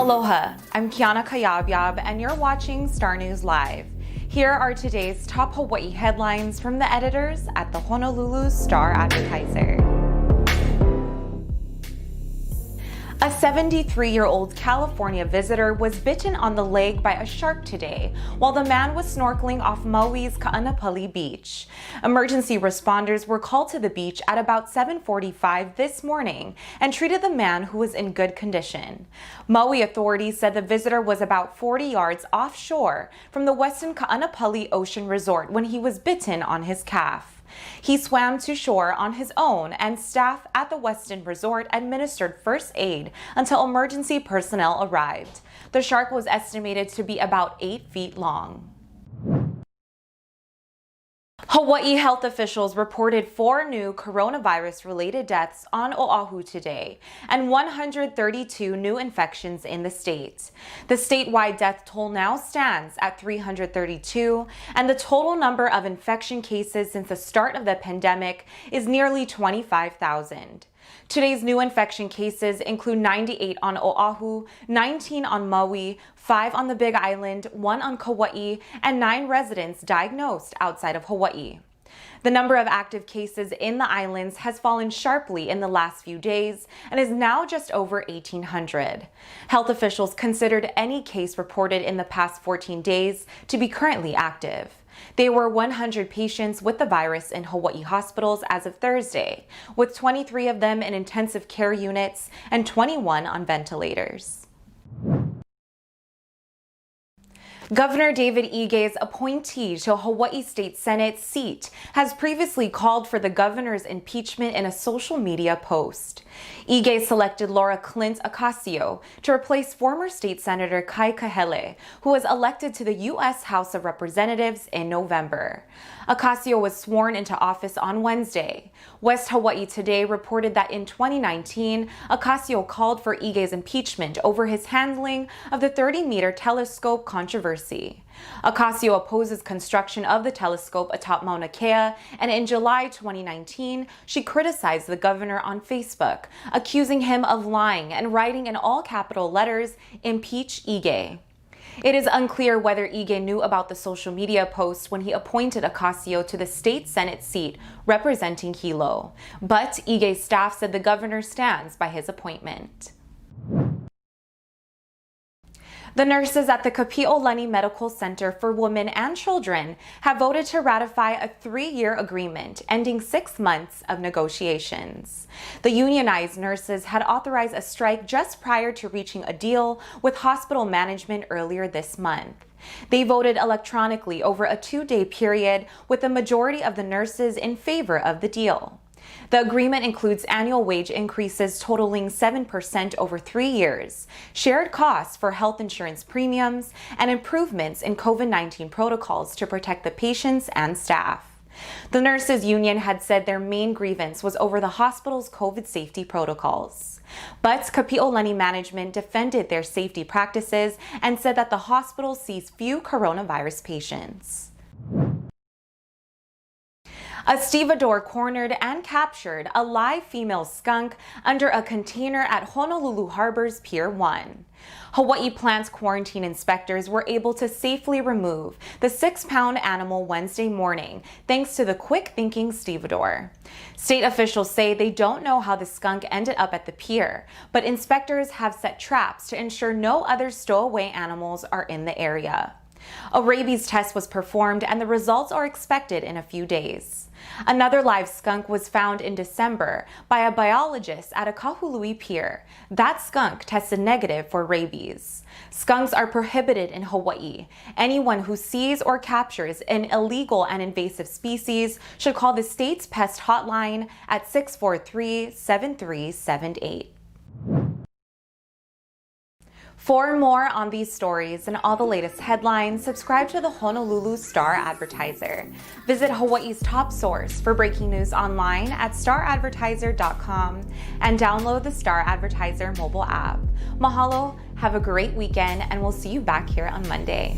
Aloha, I'm Kiana Cayabyab and you're watching Star News Live. Here are today's top Hawaii headlines from the editors at the Honolulu Star-Advertiser. A 73-year-old California visitor was bitten on the leg by a shark today while the man was snorkeling off Maui's Ka'anapali beach. Emergency responders were called to the beach at about 7:45 this morning and treated the man, who was in good condition. Maui authorities said the visitor was about 40 yards offshore from the Westin Ka'anapali Ocean Resort when he was bitten on his calf. He swam to shore on his own, and staff at the Westin Resort administered first aid until emergency personnel arrived. The shark was estimated to be about 8 feet long. Hawaii health officials reported 4 new coronavirus-related deaths on Oahu today and 132 new infections in the state. The statewide death toll now stands at 332, and the total number of infection cases since the start of the pandemic is nearly 25,000. Today's new infection cases include 98 on Oahu, 19 on Maui, 5 on the Big Island, 1 on Kauai, and 9 residents diagnosed outside of Hawaii. The number of active cases in the islands has fallen sharply in the last few days and is now just over 1,800. Health officials considered any case reported in the past 14 days to be currently active. There were 100 patients with the virus in Hawaii hospitals as of Thursday, with 23 of them in intensive care units and 21 on ventilators. Governor David Ige's appointee to Hawaii State Senate seat has previously called for the governor's impeachment in a social media post. Ige selected Laura Clint Ocasio to replace former state senator Kai Kahele, who was elected to the U.S. House of Representatives in November. Ocasio was sworn into office on Wednesday. West Hawaii Today reported that in 2019, Ocasio called for Ige's impeachment over his handling of the 30-meter telescope controversy. Ocasio opposes construction of the telescope atop Mauna Kea, and in July 2019, she criticized the governor on Facebook, accusing him of lying and writing in all capital letters, "Impeach Ige." It is unclear whether Ige knew about the social media post when he appointed Ocasio to the state Senate seat representing Hilo, but Ige's staff said the governor stands by his appointment. The nurses at the Kapi'olani Medical Center for Women and Children have voted to ratify a 3-year agreement ending 6 months of negotiations. The unionized nurses had authorized a strike just prior to reaching a deal with hospital management earlier this month. They voted electronically over a 2-day period, with the majority of the nurses in favor of the deal. The agreement includes annual wage increases totaling 7% over 3 years, shared costs for health insurance premiums, and improvements in COVID-19 protocols to protect the patients and staff. The nurses' union had said their main grievance was over the hospital's COVID safety protocols. But Kapi'olani management defended their safety practices and said that the hospital sees few coronavirus patients. A stevedore cornered and captured a live female skunk under a container at Honolulu Harbor's Pier 1. Hawaii Plant's quarantine inspectors were able to safely remove the 6-pound animal Wednesday morning thanks to the quick-thinking stevedore. State officials say they don't know how the skunk ended up at the pier, but inspectors have set traps to ensure no other stowaway animals are in the area. A rabies test was performed and the results are expected in a few days. Another live skunk was found in December by a biologist at a Kahului pier. That skunk tested negative for rabies. Skunks are prohibited in Hawaii. Anyone who sees or captures an illegal and invasive species should call the state's pest hotline at 643-7378. For more on these stories and all the latest headlines, subscribe to the Honolulu Star-Advertiser. Visit Hawaii's top source for breaking news online at staradvertiser.com and download the Star-Advertiser mobile app. Mahalo, have a great weekend, and we'll see you back here on Monday.